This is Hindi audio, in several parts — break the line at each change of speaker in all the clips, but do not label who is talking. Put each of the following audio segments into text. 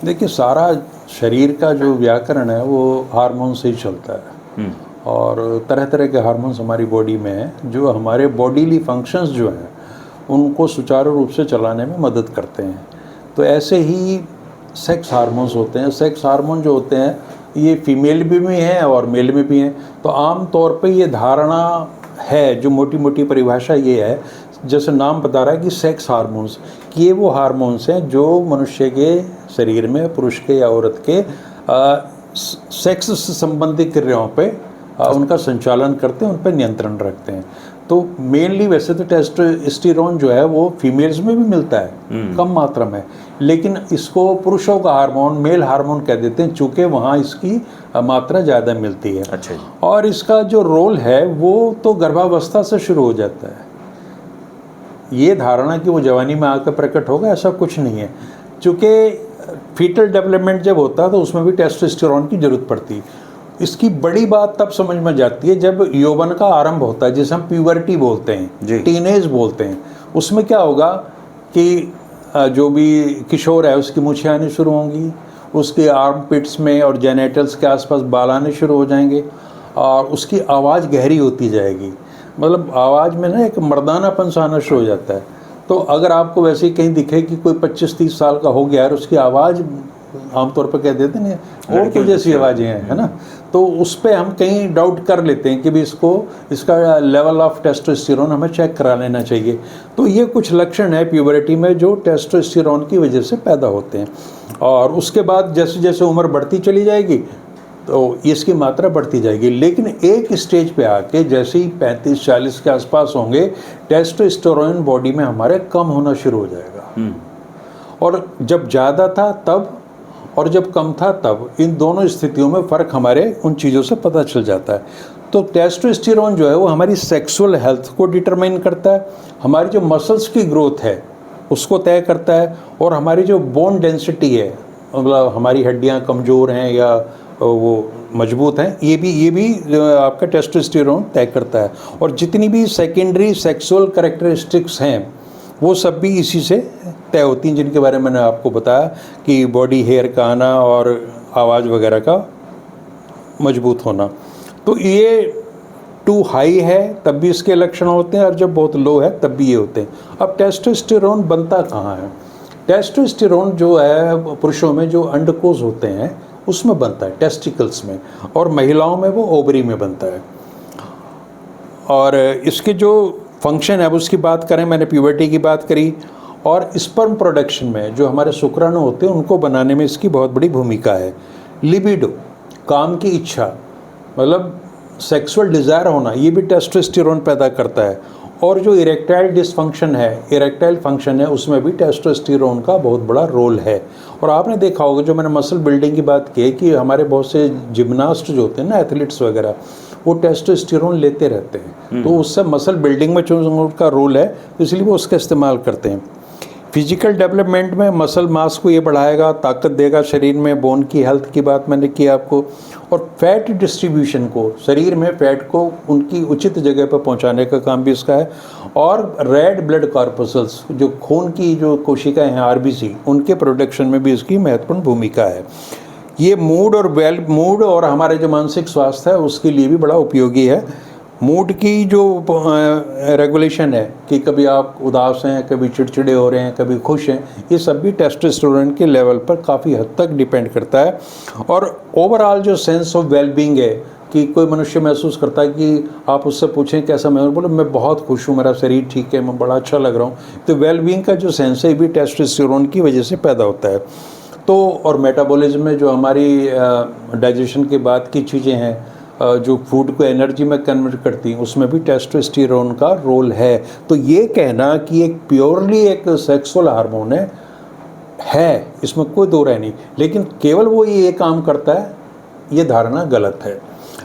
देखिए, सारा शरीर का जो व्याकरण है वो हार्मोन से ही चलता है। और तरह तरह के हार्मोन्स हमारी बॉडी में हैं जो हमारे बॉडीली फंक्शंस जो हैं उनको सुचारू रूप से चलाने में मदद करते हैं। तो ऐसे ही सेक्स हार्मोन्स होते हैं। सेक्स हार्मोन जो होते हैं ये फीमेल में भी हैं और मेल में भी हैं। तो आम तौर पे ये धारणा है, जो मोटी मोटी परिभाषा ये है, जैसे नाम बता रहा है कि सेक्स हार्मोन्स, कि ये वो हार्मोन्स हैं जो मनुष्य के शरीर में, पुरुष के या औरत के सेक्स से संबंधित क्रियाओं पे उनका संचालन करते हैं, उन पर नियंत्रण रखते हैं। तो मेनली वैसे तो टेस्टोस्टेरोन जो है वो फीमेल्स में भी मिलता है कम मात्रा में, लेकिन इसको पुरुषों का हार्मोन, मेल हार्मोन कह देते हैं, चूँकि वहाँ इसकी मात्रा ज़्यादा मिलती है।
अच्छा जी।
और इसका जो रोल है वो तो गर्भावस्था से शुरू हो जाता है। ये धारणा कि वो जवानी में आकर प्रकट होगा, ऐसा कुछ नहीं है। चूँकि फीटल डेवलपमेंट जब होता है तो उसमें भी टेस्टोस्टेरोन की जरूरत पड़ती है। इसकी बड़ी बात तब समझ में जाती है जब यौवन का आरंभ होता है, जिसे हम प्यूबर्टी बोलते हैं, टीनेज बोलते हैं। उसमें क्या होगा कि जो भी किशोर है उसकी मूछें आनी शुरू होंगी, उसके आर्म पिट्स में और जेनेटल्स के आसपास बाल आने शुरू हो जाएंगे और उसकी आवाज़ गहरी होती जाएगी। मतलब आवाज़ में ना एक मर्दानापन सा आना शुरू हो जाता है। तो अगर आपको वैसे ही कहीं दिखे कि कोई 25-30 साल का हो गया और उसकी आवाज़ आमतौर पर कह देते हैं और तो जैसी आवाज़ें हैं, है ना, तो उस पर हम कहीं डाउट कर लेते हैं कि भी इसका लेवल ऑफ टेस्टोस्टेरोन हमें चेक करा लेना चाहिए। तो ये कुछ लक्षण है प्यूबरिटी में जो टेस्टोस्टेरोन की वजह से पैदा होते हैं। और उसके बाद जैसे जैसे उम्र बढ़ती चली जाएगी तो इसकी मात्रा बढ़ती जाएगी, लेकिन एक स्टेज पे आके जैसे ही 35-40 के आसपास होंगे, टेस्टोस्टेरोन बॉडी में हमारे कम होना शुरू हो जाएगा। और जब ज़्यादा था तब और जब कम था तब, इन दोनों स्थितियों में फ़र्क हमारे उन चीज़ों से पता चल जाता है। तो टेस्टोस्टेरोन जो है वो हमारी सेक्सुअल हेल्थ को डिटरमाइन करता है, हमारी जो मसल्स की ग्रोथ है उसको तय करता है, और हमारी जो बोन डेंसिटी है, मतलब हमारी हड्डियाँ कमज़ोर हैं या वो मजबूत हैं, ये भी आपका टेस्टोस्टेरोन तय करता है। और जितनी भी सेकेंडरी सेक्सुअल कैरेक्टरिस्टिक्स हैं वो सब भी इसी से तय होती हैं, जिनके बारे में मैंने आपको बताया कि बॉडी हेयर का आना और आवाज़ वगैरह का मजबूत होना। तो ये टू हाई है तब भी इसके लक्षण होते हैं, और जब बहुत लो है तब भी ये होते हैं। अब टेस्टोस्टेरोन बनता कहाँ है? टेस्टोस्टेरोन जो है पुरुषों में जो अंडकोश होते हैं उसमें बनता है, टेस्टिकल्स में, और महिलाओं में वो ओवरी में बनता है। और इसके जो फंक्शन है उसकी बात करें, मैंने प्यूबर्टी की बात करी, और स्पर्म प्रोडक्शन में जो हमारे शुक्राणु होते हैं उनको बनाने में इसकी बहुत बड़ी भूमिका है। लिबिडो, काम की इच्छा, मतलब सेक्सुअल डिज़ायर होना, ये भी टेस्टोस्टेरोन पैदा करता है। और जो इरेक्टाइल डिसफंक्शन है, इरेक्टाइल फंक्शन है, उसमें भी टेस्टोस्टेरोन का बहुत बड़ा रोल है। और आपने देखा होगा, जो मैंने मसल बिल्डिंग की बात की है, कि हमारे बहुत से जिम्नास्ट जो होते हैं ना, एथलीट्स वगैरह, वो टेस्टोस्टेरोन लेते रहते हैं। तो उससे मसल बिल्डिंग में जो उनका रोल है, तो इसलिए वो उसका इस्तेमाल करते हैं। फिजिकल डेवलपमेंट में मसल मास को ये बढ़ाएगा, ताकत देगा शरीर में, बोन की हेल्थ की बात मैंने की आपको, और फैट डिस्ट्रीब्यूशन को, शरीर में फैट को उनकी उचित जगह पर पहुंचाने का काम भी इसका है। और रेड ब्लड कॉर्पसल्स, जो खून की जो कोशिकाएं हैं, आरबीसी, उनके प्रोडक्शन में भी इसकी महत्वपूर्ण भूमिका है। ये मूड और हमारे जो मानसिक स्वास्थ्य है उसके लिए भी बड़ा उपयोगी है। मूड की जो रेगुलेशन है कि कभी आप उदास हैं, कभी चिड़चिड़े हो रहे हैं, कभी खुश हैं, ये सब भी टेस्टोस्टेरोन के लेवल पर काफ़ी हद तक डिपेंड करता है। और ओवरऑल जो सेंस ऑफ वेलबींग है, कि कोई मनुष्य महसूस करता है कि आप उससे पूछें कैसा मैं, बोलो मैं बहुत खुश हूँ, मेरा शरीर ठीक है, मैं बड़ा अच्छा लग रहा हूँ, तो वेलबींग का जो सेंस है भी टेस्टोस्टेरोन की वजह से पैदा होता है। तो और मेटाबॉलिज्म में जो हमारी डाइजेशन के बाद की चीज़ें हैं, जो फूड को एनर्जी में कन्वर्ट करती हैं, उसमें भी टेस्टोस्टेरोन का रोल है। तो ये कहना कि एक प्योरली एक सेक्सुअल हार्मोन है, इसमें कोई दो राय नहीं, लेकिन केवल वो ये काम करता है, ये धारणा गलत है।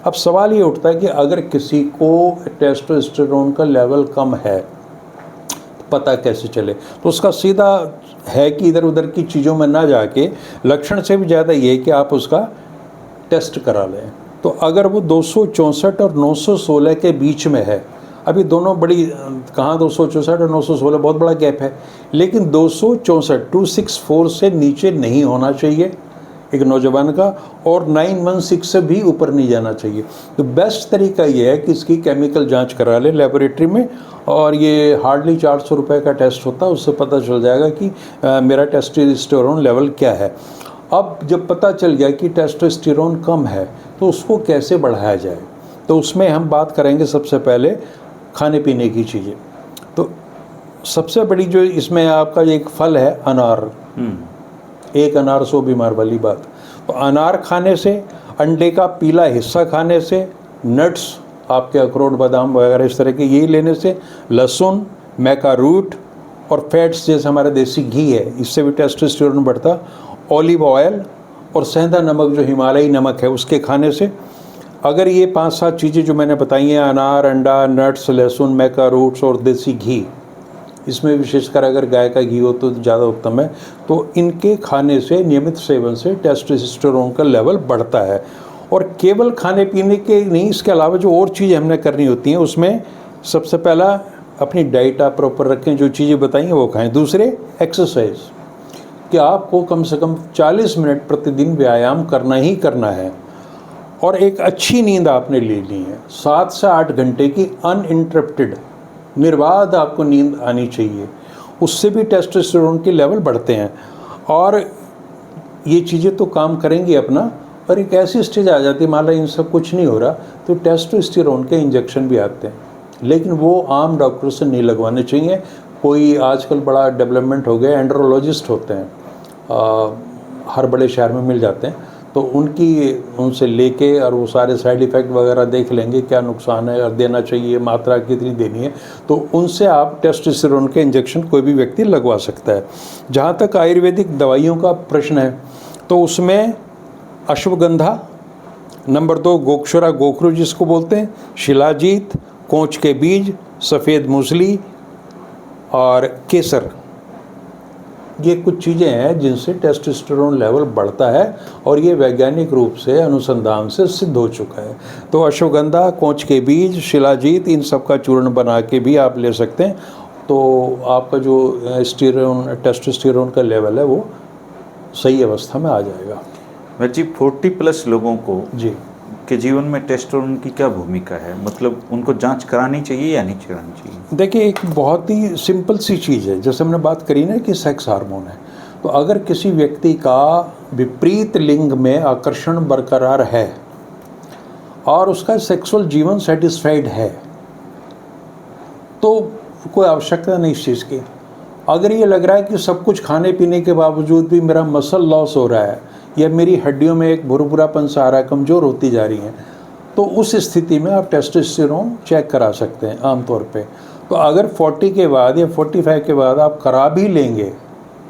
अब सवाल ये उठता है कि अगर किसी को टेस्टोस्टेरोन का लेवल कम है, पता कैसे चले? तो उसका सीधा है कि इधर उधर की चीज़ों में ना जाके, लक्षण से भी ज़्यादा ये है कि आप उसका टेस्ट करा लें। तो अगर वो 264 और 916 के बीच में है, अभी दोनों बड़ी कहाँ 264 और 916 बहुत बड़ा गैप है, लेकिन 264 से नीचे नहीं होना चाहिए एक नौजवान का, और 916 से भी ऊपर नहीं जाना चाहिए। तो बेस्ट तरीका ये है कि इसकी केमिकल जांच करा ले लेबोरेटरी में, और ये हार्डली 400 रुपये का टेस्ट होता है, उससे पता चल जाएगा कि मेरा टेस्टोस्टेरोन लेवल क्या है। अब जब पता चल गया कि टेस्टोस्टेरोन कम है तो उसको कैसे बढ़ाया जाए, तो उसमें हम बात करेंगे सबसे पहले खाने पीने की चीज़ें। तो सबसे बड़ी जो इसमें आपका एक फल है अनार, एक अनार 100 बीमार वाली बात। तो अनार खाने से, अंडे का पीला हिस्सा खाने से, नट्स आपके अखरोट बादाम वगैरह इस तरह के ये लेने से, लहसुन, मैका रूट और फैट्स जैसे हमारा देसी घी है, इससे भी टेस्टोस्टेरोन बढ़ता, ऑलिव ऑयल और सेंधा नमक जो हिमालयी नमक है उसके खाने से। अगर ये 5-7 चीज़ें जो मैंने बताई हैं, अनार, अंडा, नट्स, लहसुन, मैका रूट्स और देसी घी, इसमें विशेषकर अगर गाय का घी हो तो ज़्यादा उत्तम है, तो इनके खाने से, नियमित सेवन से टेस्टोस्टेरोन का लेवल बढ़ता है। और केवल खाने पीने के नहीं, इसके अलावा जो और चीज़ें हमने करनी होती हैं उसमें सबसे पहला अपनी डाइट आप प्रॉपर रखें, जो चीज़ें बताई हैं वो खाएं। दूसरे, एक्सरसाइज, कि आपको कम से कम 40 मिनट प्रतिदिन व्यायाम करना ही करना है, और एक अच्छी नींद आपने लेनी है, 7 से 8 घंटे की अनइंटरप्टेड निर्बाध आपको नींद आनी चाहिए, उससे भी टेस्टोस्टेरोन के लेवल बढ़ते हैं। और ये चीज़ें तो काम करेंगी अपना, और एक ऐसी स्टेज आ जाती है मान लो इनसे कुछ नहीं हो रहा, तो टेस्टोस्टेरोन के इंजेक्शन भी आते हैं, लेकिन वो आम डॉक्टर से नहीं लगवाने चाहिए। कोई आजकल बड़ा डेवलपमेंट हो गया, एंड्रोलॉजिस्ट होते हैं, हर बड़े शहर में मिल जाते हैं, तो उनसे लेके और वो सारे साइड इफ़ेक्ट वगैरह देख लेंगे, क्या नुकसान है और देना चाहिए, मात्रा कितनी देनी है, तो उनसे आप टेस्टोस्टेरोन के इंजेक्शन कोई भी व्यक्ति लगवा सकता है। जहाँ तक आयुर्वेदिक दवाइयों का प्रश्न है, तो उसमें अश्वगंधा, नंबर 2 गोक्षरा गोखरू जिसको बोलते हैं, शिलाजीत, कोंच के बीज, सफ़ेद मूसली और केसर, ये कुछ चीज़ें हैं जिनसे टेस्टोस्टेरोन लेवल बढ़ता है, और ये वैज्ञानिक रूप से अनुसंधान से सिद्ध हो चुका है। तो अश्वगंधा, कोंच के बीज, शिलाजीत, इन सब का चूर्ण बना के भी आप ले सकते हैं, तो आपका जो टेस्टोस्टेरोन का लेवल है वो सही अवस्था में आ जाएगा।
वैसे जी 40+ लोगों को
जी
के जीवन में टेस्टोस्टेरोन की क्या भूमिका है, मतलब उनको जांच करानी चाहिए या नहीं करानी चाहिए?
देखिए, एक बहुत ही सिंपल सी चीज़ है, जैसे हमने बात करी ना कि सेक्स हार्मोन है, तो अगर किसी व्यक्ति का विपरीत लिंग में आकर्षण बरकरार है और उसका सेक्सुअल जीवन सेटिस्फाइड है, तो कोई आवश्यकता नहीं इस चीज़ की। अगर ये लग रहा है कि सब कुछ खाने पीने के बावजूद भी मेरा मसल लॉस हो रहा है, या मेरी हड्डियों में एक भुरभुरापन सा आ रहा है, कमज़ोर होती जा रही हैं, तो उस स्थिति में आप टेस्टोस्टेरोन चेक करा सकते हैं आमतौर पे। तो अगर 40 के बाद या 45 के बाद आप करा भी लेंगे,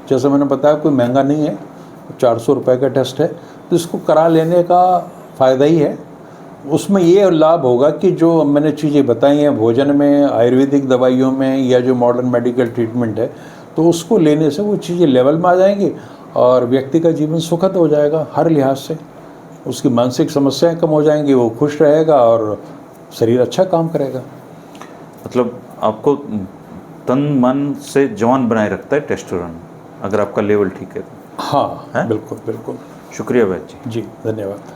जैसे मैंने बताया कोई महंगा नहीं है, 400 रुपये का टेस्ट है, तो इसको करा लेने का फ़ायदा ही है। उसमें ये लाभ होगा कि जो मैंने चीज़ें बताई हैं भोजन में, आयुर्वेदिक दवाइयों में, या जो मॉडर्न मेडिकल ट्रीटमेंट है, तो उसको लेने से वो चीज़ें लेवल में आ जाएंगी और व्यक्ति का जीवन सुखद हो जाएगा हर लिहाज से। उसकी मानसिक समस्याएं कम हो जाएंगी, वो खुश रहेगा और शरीर अच्छा काम करेगा।
मतलब आपको तन मन से जवान बनाए रखता है टेस्टोस्टेरोन, अगर आपका लेवल ठीक है तो।
हाँ, बिल्कुल बिल्कुल।
शुक्रिया वैद्य जी।
जी, धन्यवाद।